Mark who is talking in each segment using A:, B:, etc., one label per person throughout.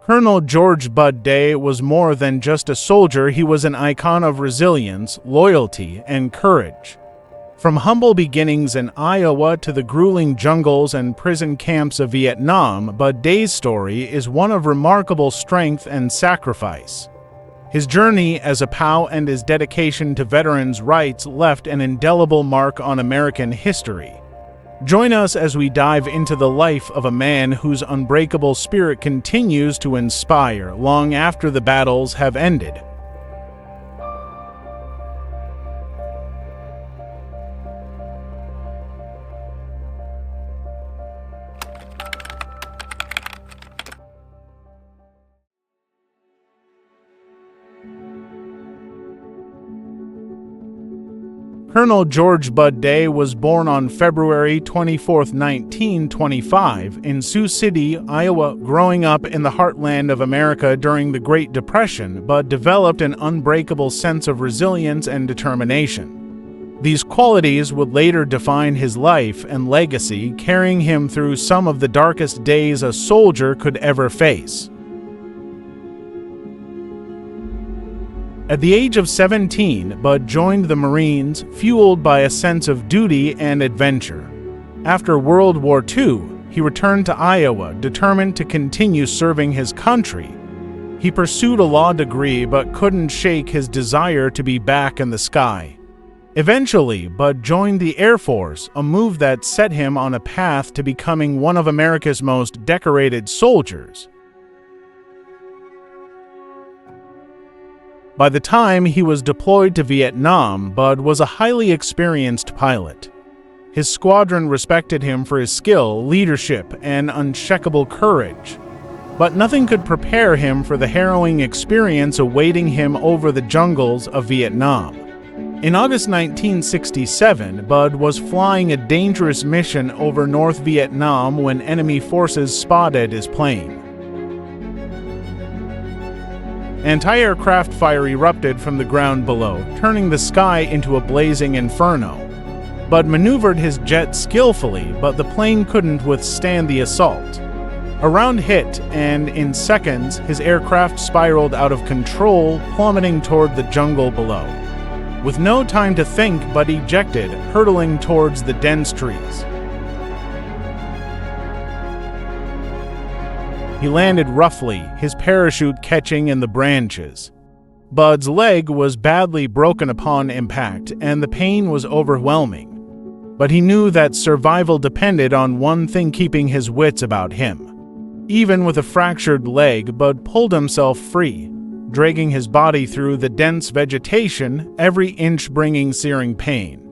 A: Colonel George Bud Day was more than just a soldier. He was an icon of resilience, loyalty, and courage. From humble beginnings in Iowa to the grueling jungles and prison camps of Vietnam, Bud Day's story is one of remarkable strength and sacrifice. His journey as a POW and his dedication to veterans' rights left an indelible mark on American history. Join us as we dive into the life of a man whose unbreakable spirit continues to inspire long after the battles have ended. Colonel George Bud Day was born on February 24, 1925, in Sioux City, Iowa. Growing up in the heartland of America during the Great Depression, Bud developed an unbreakable sense of resilience and determination. These qualities would later define his life and legacy, carrying him through some of the darkest days a soldier could ever face. At the age of 17, Bud joined the Marines, fueled by a sense of duty and adventure. After World War II, he returned to Iowa, determined to continue serving his country. He pursued a law degree but couldn't shake his desire to be back in the sky. Eventually, Bud joined the Air Force, a move that set him on a path to becoming one of America's most decorated soldiers. By the time he was deployed to Vietnam, Bud was a highly experienced pilot. His squadron respected him for his skill, leadership, and unshakable courage. But nothing could prepare him for the harrowing experience awaiting him over the jungles of Vietnam. In August 1967, Bud was flying a dangerous mission over North Vietnam when enemy forces spotted his plane. Anti-aircraft fire erupted from the ground below, turning the sky into a blazing inferno. Bud maneuvered his jet skillfully, but the plane couldn't withstand the assault. A round hit, and in seconds, his aircraft spiraled out of control, plummeting toward the jungle below. With no time to think, Bud ejected, hurtling towards the dense trees. He landed roughly, his parachute catching in the branches. Bud's leg was badly broken upon impact, and the pain was overwhelming. But he knew that survival depended on one thing: keeping his wits about him. Even with a fractured leg, Bud pulled himself free, dragging his body through the dense vegetation, every inch bringing searing pain.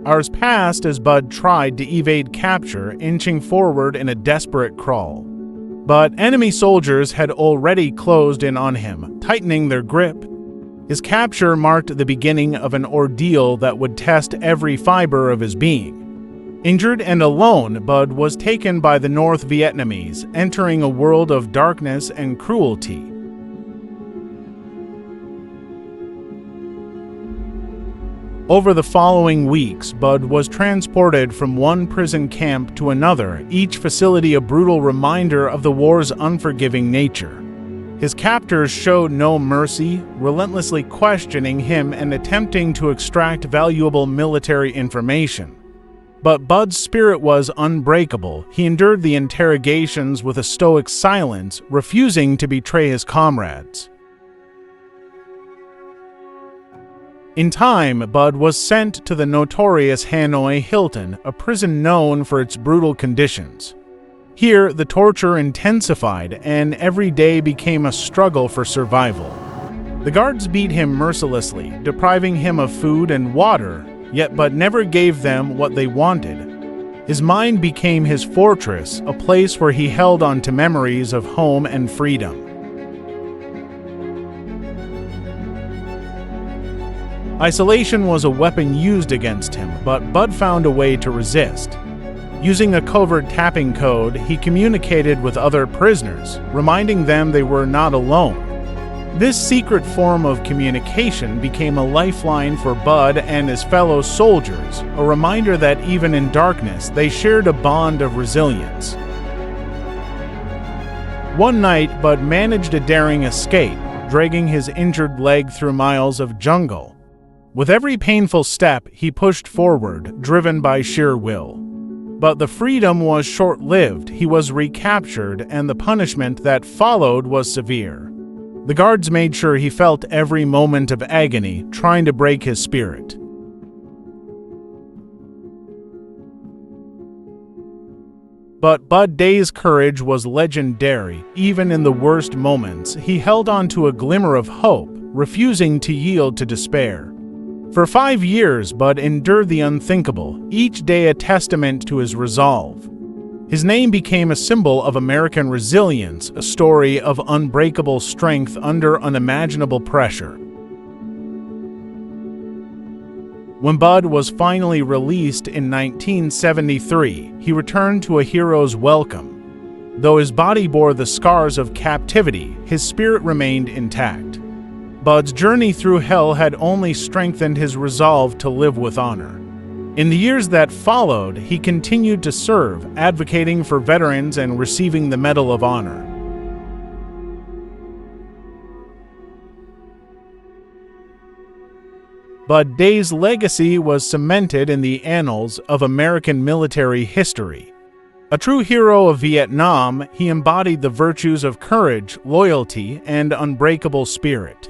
A: Hours passed as Bud tried to evade capture, inching forward in a desperate crawl. But enemy soldiers had already closed in on him, tightening their grip. His capture marked the beginning of an ordeal that would test every fiber of his being. Injured and alone, Bud was taken by the North Vietnamese, entering a world of darkness and cruelty. Over the following weeks, Bud was transported from one prison camp to another, each facility a brutal reminder of the war's unforgiving nature. His captors showed no mercy, relentlessly questioning him and attempting to extract valuable military information. But Bud's spirit was unbreakable. He endured the interrogations with a stoic silence, refusing to betray his comrades. In time, Bud was sent to the notorious Hanoi Hilton, a prison known for its brutal conditions. Here, the torture intensified, and every day became a struggle for survival. The guards beat him mercilessly, depriving him of food and water, yet Bud never gave them what they wanted. His mind became his fortress, a place where he held on to memories of home and freedom. Isolation was a weapon used against him, but Bud found a way to resist. Using a covert tapping code, he communicated with other prisoners, reminding them they were not alone. This secret form of communication became a lifeline for Bud and his fellow soldiers, a reminder that even in darkness, they shared a bond of resilience. One night, Bud managed a daring escape, dragging his injured leg through miles of jungle. With every painful step, he pushed forward, driven by sheer will. But the freedom was short-lived. He was recaptured, and the punishment that followed was severe. The guards made sure he felt every moment of agony, trying to break his spirit. But Bud Day's courage was legendary. Even in the worst moments, he held on to a glimmer of hope, refusing to yield to despair. For 5 years, Bud endured the unthinkable, each day a testament to his resolve. His name became a symbol of American resilience, a story of unbreakable strength under unimaginable pressure. When Bud was finally released in 1973, he returned to a hero's welcome. Though his body bore the scars of captivity, his spirit remained intact. Bud's journey through hell had only strengthened his resolve to live with honor. In the years that followed, he continued to serve, advocating for veterans and receiving the Medal of Honor. Bud Day's legacy was cemented in the annals of American military history. A true hero of Vietnam, he embodied the virtues of courage, loyalty, and unbreakable spirit.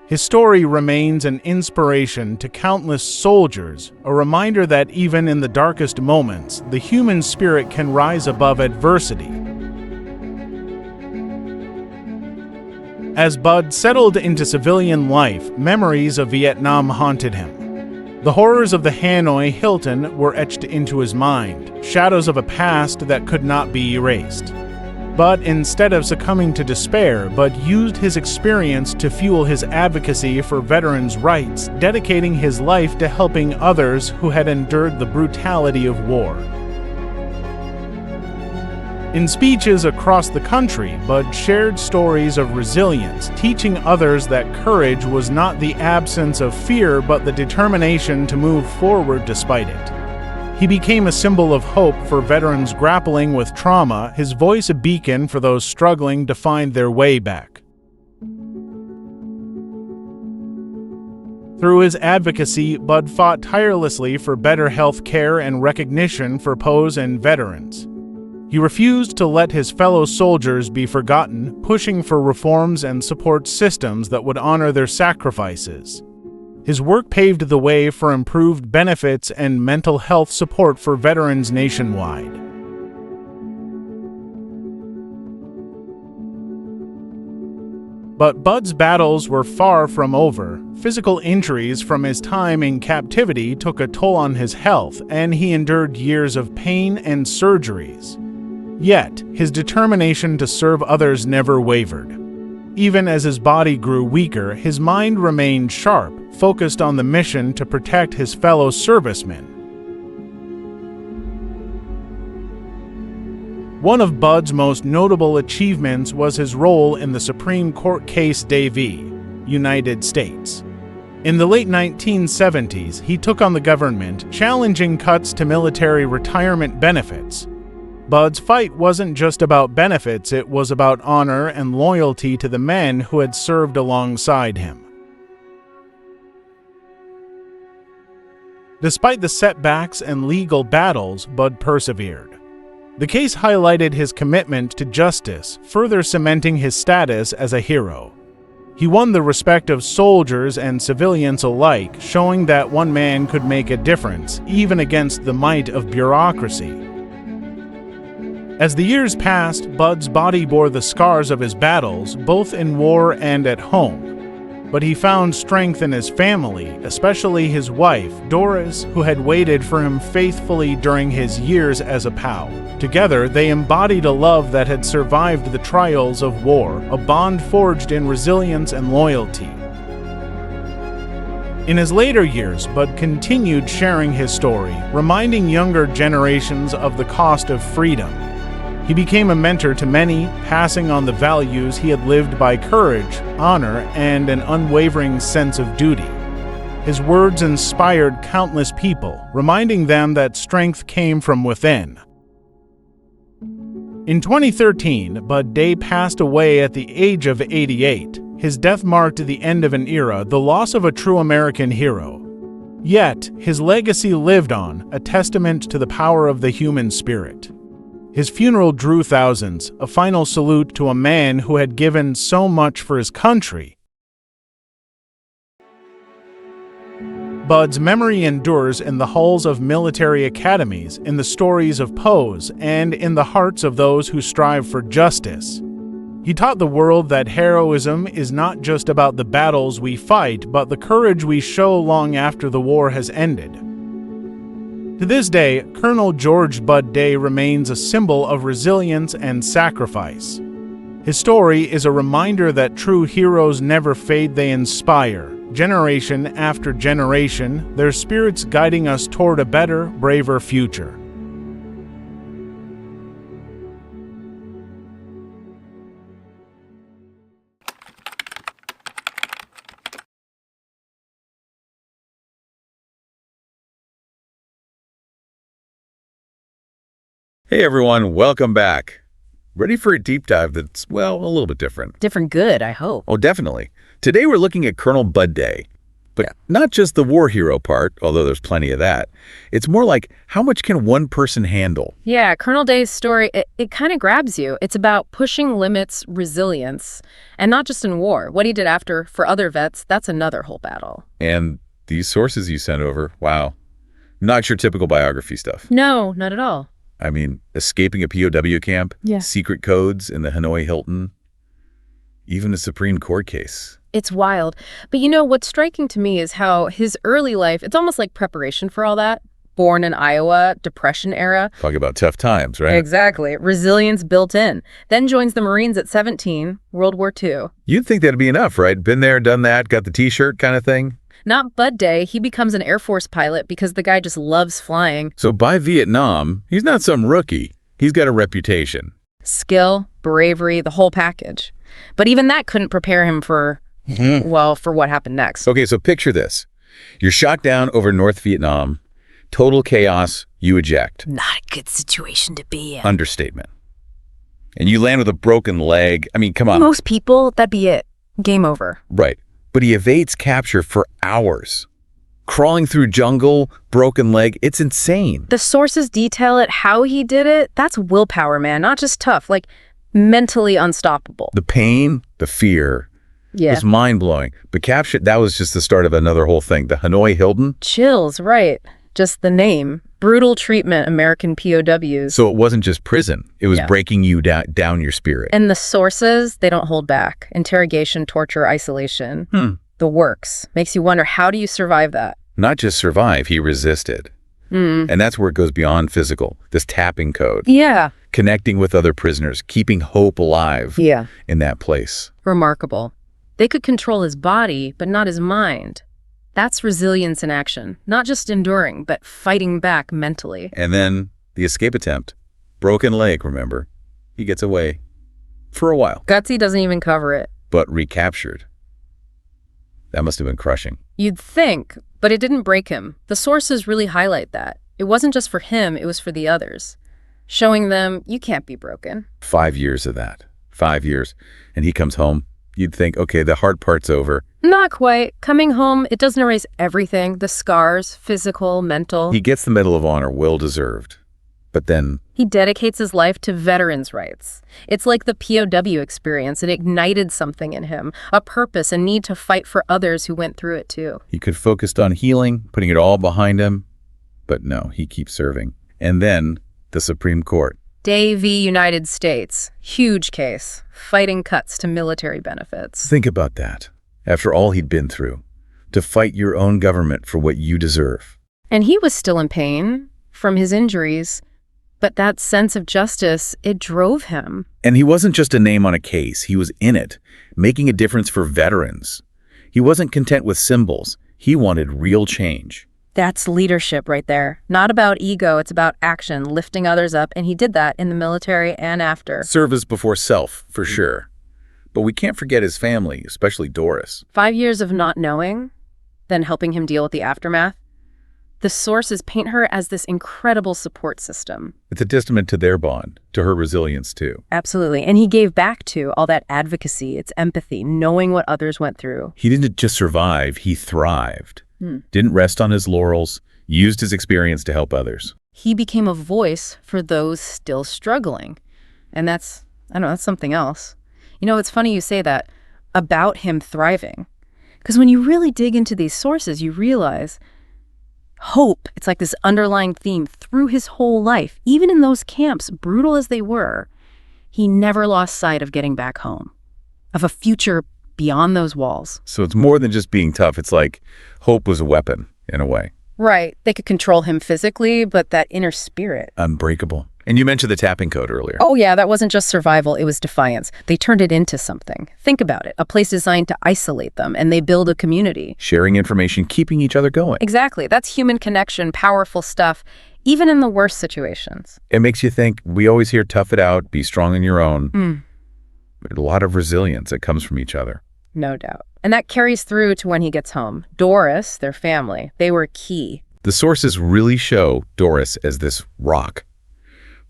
A: His story remains an inspiration to countless soldiers, a reminder that even in the darkest moments, the human spirit can rise above adversity. As Bud settled into civilian life, memories of Vietnam haunted him. The horrors of the Hanoi Hilton were etched into his mind, shadows of a past that could not be erased. But instead of succumbing to despair, Bud used his experience to fuel his advocacy for veterans' rights, dedicating his life to helping others who had endured the brutality of war. In speeches across the country, Bud shared stories of resilience, teaching others that courage was not the absence of fear but the determination to move forward despite it. He became a symbol of hope for veterans grappling with trauma, his voice a beacon for those struggling to find their way back. Through his advocacy, Bud fought tirelessly for better health care and recognition for POWs and veterans. He refused to let his fellow soldiers be forgotten, pushing for reforms and support systems that would honor their sacrifices. His work paved the way for improved benefits and mental health support for veterans nationwide. But Bud's battles were far from over. Physical injuries from his time in captivity took a toll on his health, and he endured years of pain and surgeries. Yet, his determination to serve others never wavered. Even as his body grew weaker, his mind remained sharp, focused on the mission to protect his fellow servicemen. One of Bud's most notable achievements was his role in the Supreme Court case Day v. United States. In the late 1970s, he took on the government, challenging cuts to military retirement benefits. Bud's fight wasn't just about benefits, it was about honor and loyalty to the men who had served alongside him. Despite the setbacks and legal battles, Bud persevered. The case highlighted his commitment to justice, further cementing his status as a hero. He won the respect of soldiers and civilians alike, showing that one man could make a difference, even against the might of bureaucracy. As the years passed, Bud's body bore the scars of his battles, both in war and at home. But he found strength in his family, especially his wife, Doris, who had waited for him faithfully during his years as a POW. Together, they embodied a love that had survived the trials of war, a bond forged in resilience and loyalty. In his later years, Bud continued sharing his story, reminding younger generations of the cost of freedom. He became a mentor to many, passing on the values he had lived by: courage, honor, and an unwavering sense of duty. His words inspired countless people, reminding them that strength came from within. In 2013, Bud Day passed away at the age of 88. His death marked the end of an era, the loss of a true American hero. Yet, his legacy lived on, a testament to the power of the human spirit. His funeral drew thousands, a final salute to a man who had given so much for his country. Bud's memory endures in the halls of military academies, in the stories of Poes, and in the hearts of those who strive for justice. He taught the world that heroism is not just about the battles we fight, but the courage we show long after the war has ended. To this day, Colonel George Bud Day remains a symbol of resilience and sacrifice. His story is a reminder that true heroes never fade, they inspire. Generation after generation, their spirits guiding us toward a better, braver future.
B: Hey everyone, welcome back. Ready for a deep dive that's, well, a little bit different.
C: Different good, I hope.
B: Oh, definitely. Today we're looking at Colonel Bud Day. But not just the war hero part, although there's plenty of that. It's more like, how much can one person handle?
C: Yeah, Colonel Day's story, it kind of grabs you. It's about pushing limits, resilience, and not just in war. What he did after for other vets, that's another whole battle.
B: And these sources you sent over, wow. Not your typical biography stuff.
C: No, not at all.
B: I mean, escaping a POW camp,
C: Yeah.
B: secret codes in the Hanoi Hilton, even a Supreme Court case.
C: It's wild. But you know, what's striking to me is how his early life, it's almost like preparation for all that. Born in Iowa, Depression era.
B: Talk about tough times, right?
C: Exactly. Resilience built in. Then joins the Marines at 17, World War II.
B: You'd think that'd be enough, right? Been there, done that, got the T-shirt kind of thing.
C: Not Bud Day. He becomes an Air Force pilot because the guy just loves flying.
B: So by Vietnam, he's not some rookie. He's got a reputation.
C: Skill, bravery, the whole package. But even that couldn't prepare him for, well, for what happened next.
B: Okay, so picture this. You're shot down over North Vietnam. Total chaos, you eject.
C: Not a good situation to be in.
B: Understatement. And you land with a broken leg. I mean, come on.
C: Most people, that'd be it. Game over.
B: Right. But he evades capture for hours. Crawling through jungle, broken leg, it's insane.
C: The sources detail it, how he did it. That's willpower, man. Not just tough, like mentally unstoppable.
B: The pain, the fear,
C: Yeah.
B: was mind-blowing. But capture, that was just the start of another whole thing. The Hanoi Hilton.
C: Chills, right. Just the name. Brutal treatment, American POWs.
B: So it wasn't just prison. It was
C: Yeah.
B: breaking you down your spirit.
C: And the sources, they don't hold back. Interrogation, torture, isolation. The works. Makes you wonder, how do you survive that?
B: Not just survive, he resisted. And that's where it goes beyond physical, this tapping code.
C: Yeah.
B: Connecting with other prisoners, keeping hope alive
C: Yeah.
B: in that place.
C: Remarkable. They could control his body, but not his mind. That's resilience in action. Not just enduring, but fighting back mentally.
B: And then the escape attempt. Broken leg, remember? He gets away. For a while.
C: Gutsy doesn't even cover it.
B: But recaptured. That must have been crushing.
C: You'd think, but it didn't break him. The sources really highlight that. It wasn't just for him, it was for the others. Showing them, you can't be broken.
B: 5 years of that. 5 years. And he comes home. You'd think, okay, the hard part's over.
C: Not quite. Coming home, it doesn't erase everything. The scars, physical, mental.
B: He gets the Medal of Honor, well deserved. But then
C: He dedicates his life to veterans' rights. It's like the POW experience. It ignited something in him, a purpose, a need to fight for others who went through it too.
B: he could focused on healing, putting it all behind him. But no, he keeps serving. And then the Supreme Court.
C: Day v. United States. Huge case. Fighting cuts to military benefits.
B: Think about that. After all he'd been through, to fight your own government for what you deserve.
C: And he was still in pain from his injuries, but that sense of justice, it drove him.
B: And he wasn't just a name on a case. He was in it, making a difference for veterans. He wasn't content with symbols. He wanted real change.
C: That's leadership right there. Not about ego, it's about action, lifting others up, and he did that in the military and after.
B: Service before self, for sure. But we can't forget his family, especially Doris.
C: 5 years of not knowing, then helping him deal with the aftermath. The sources paint her as this incredible support system.
B: It's a testament to their bond, to her resilience too.
C: Absolutely. And he gave back to all that advocacy, its empathy, knowing what others went through.
B: He didn't just survive, he thrived. Didn't rest on his laurels, used his experience to help others.
C: He became a voice for those still struggling. And that's something else. You know, it's funny you say that about him thriving. Because when you really dig into these sources, you realize hope, it's like this underlying theme through his whole life. Even in those camps, brutal as they were, he never lost sight of getting back home, of a future beyond those walls.
B: So it's more than just being tough. It's like hope was a weapon, in a way.
C: Right. They could control him physically, but that inner spirit.
B: Unbreakable. And you mentioned the tapping code earlier.
C: Oh yeah, that wasn't just survival, it was defiance. They turned it into something. Think about it, a place designed to isolate them, and they build a community.
B: Sharing information, keeping each other going.
C: Exactly. That's human connection, powerful stuff, even in the worst situations.
B: It makes you think, we always hear tough it out, be strong on your own. But a lot of resilience that comes from each other.
C: No doubt. And that carries through to when he gets home. Doris, their family, they were key.
B: The sources really show Doris as this rock.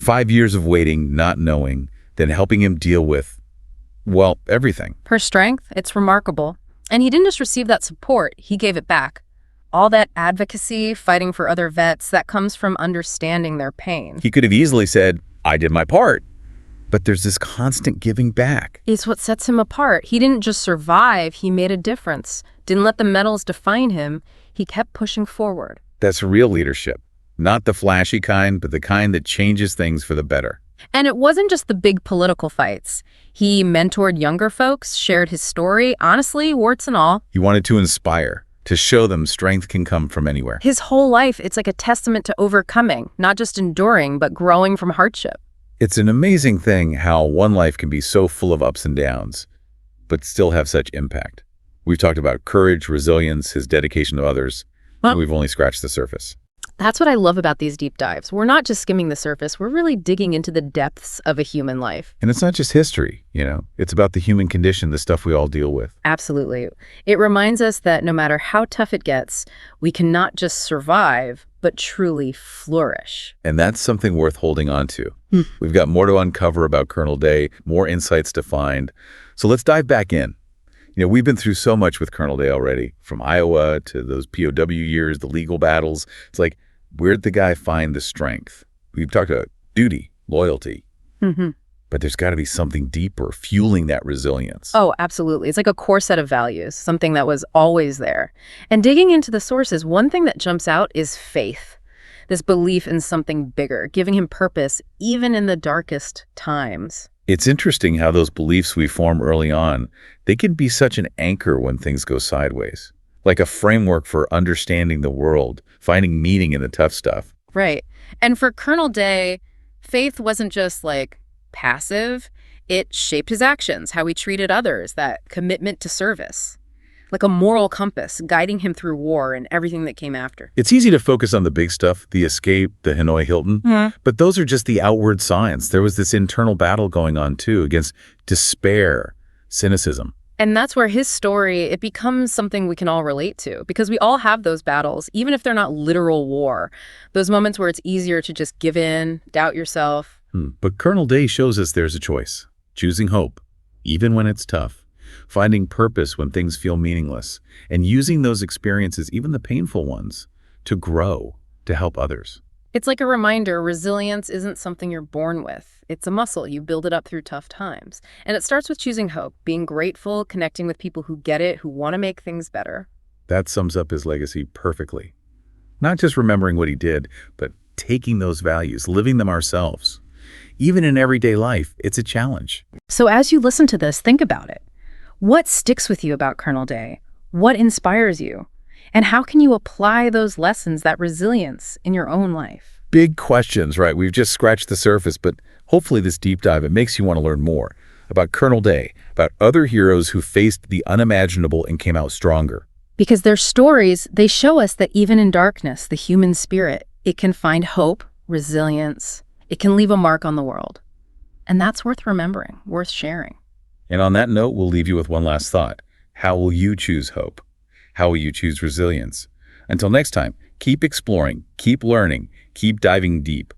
B: 5 years of waiting, not knowing, then helping him deal with, well, everything.
C: Her strength, it's remarkable. And he didn't just receive that support, he gave it back. All that advocacy, fighting for other vets, that comes from understanding their pain.
B: He could have easily said, I did my part. But there's this constant giving back.
C: It's what sets him apart. He didn't just survive, he made a difference. Didn't let the medals define him. He kept pushing forward.
B: That's real leadership. Not the flashy kind, but the kind that changes things for the better.
C: And it wasn't just the big political fights. He mentored younger folks, shared his story, honestly, warts and all.
B: He wanted to inspire, to show them strength can come from anywhere.
C: His whole life, it's like a testament to overcoming, not just enduring, but growing from hardship.
B: It's an amazing thing how one life can be so full of ups and downs, but still have such impact. We've talked about courage, resilience, his dedication to others, and we've only scratched the surface.
C: That's what I love about these deep dives. We're not just skimming the surface, we're really digging into the depths of a human life.
B: And it's not just history, it's about the human condition, the stuff we all deal with.
C: Absolutely. It reminds us that no matter how tough it gets, we can not just survive, but truly flourish.
B: And that's something worth holding on to. We've got more to uncover about Colonel Day, more insights to find. So let's dive back in. We've been through so much with Colonel Day already, from Iowa to those POW years, the legal battles. It's like, where'd the guy find the strength? We've talked about duty, loyalty, but there's got to be something deeper fueling that resilience.
C: Oh, absolutely. It's like a core set of values, something that was always there. And digging into the sources, one thing that jumps out is faith. This belief in something bigger, giving him purpose even in the darkest times.
B: It's interesting how those beliefs we form early on, they can be such an anchor when things go sideways, like a framework for understanding the world, finding meaning in the tough stuff.
C: Right. And for Colonel Day, faith wasn't just like passive. It shaped his actions, how he treated others, that commitment to service. Like a moral compass guiding him through war and everything that came after.
B: It's easy to focus on the big stuff, the escape, the Hanoi Hilton, but those are just the outward signs. There was this internal battle going on too against despair, cynicism.
C: And that's where his story, it becomes something we can all relate to, because we all have those battles, even if they're not literal war. Those moments where it's easier to just give in, doubt yourself.
B: But Colonel Day shows us there's a choice, choosing hope, even when it's tough. Finding purpose when things feel meaningless, and using those experiences, even the painful ones, to grow, to help others.
C: It's like a reminder, resilience isn't something you're born with. It's a muscle. You build it up through tough times. And it starts with choosing hope, being grateful, connecting with people who get it, who want to make things better.
B: That sums up his legacy perfectly. Not just remembering what he did, but taking those values, living them ourselves. Even in everyday life, it's a challenge.
C: So as you listen to this, think about it. What sticks with you about Colonel Day? What inspires you? And how can you apply those lessons, that resilience, in your own life?
B: Big questions, right? We've just scratched the surface, but hopefully this deep dive, it makes you want to learn more about Colonel Day, about other heroes who faced the unimaginable and came out stronger.
C: Because their stories, they show us that even in darkness, the human spirit, it can find hope, resilience. It can leave a mark on the world. And that's worth remembering, worth sharing.
B: And on that note, we'll leave you with one last thought. How will you choose hope? How will you choose resilience? Until next time, keep exploring, keep learning, keep diving deep.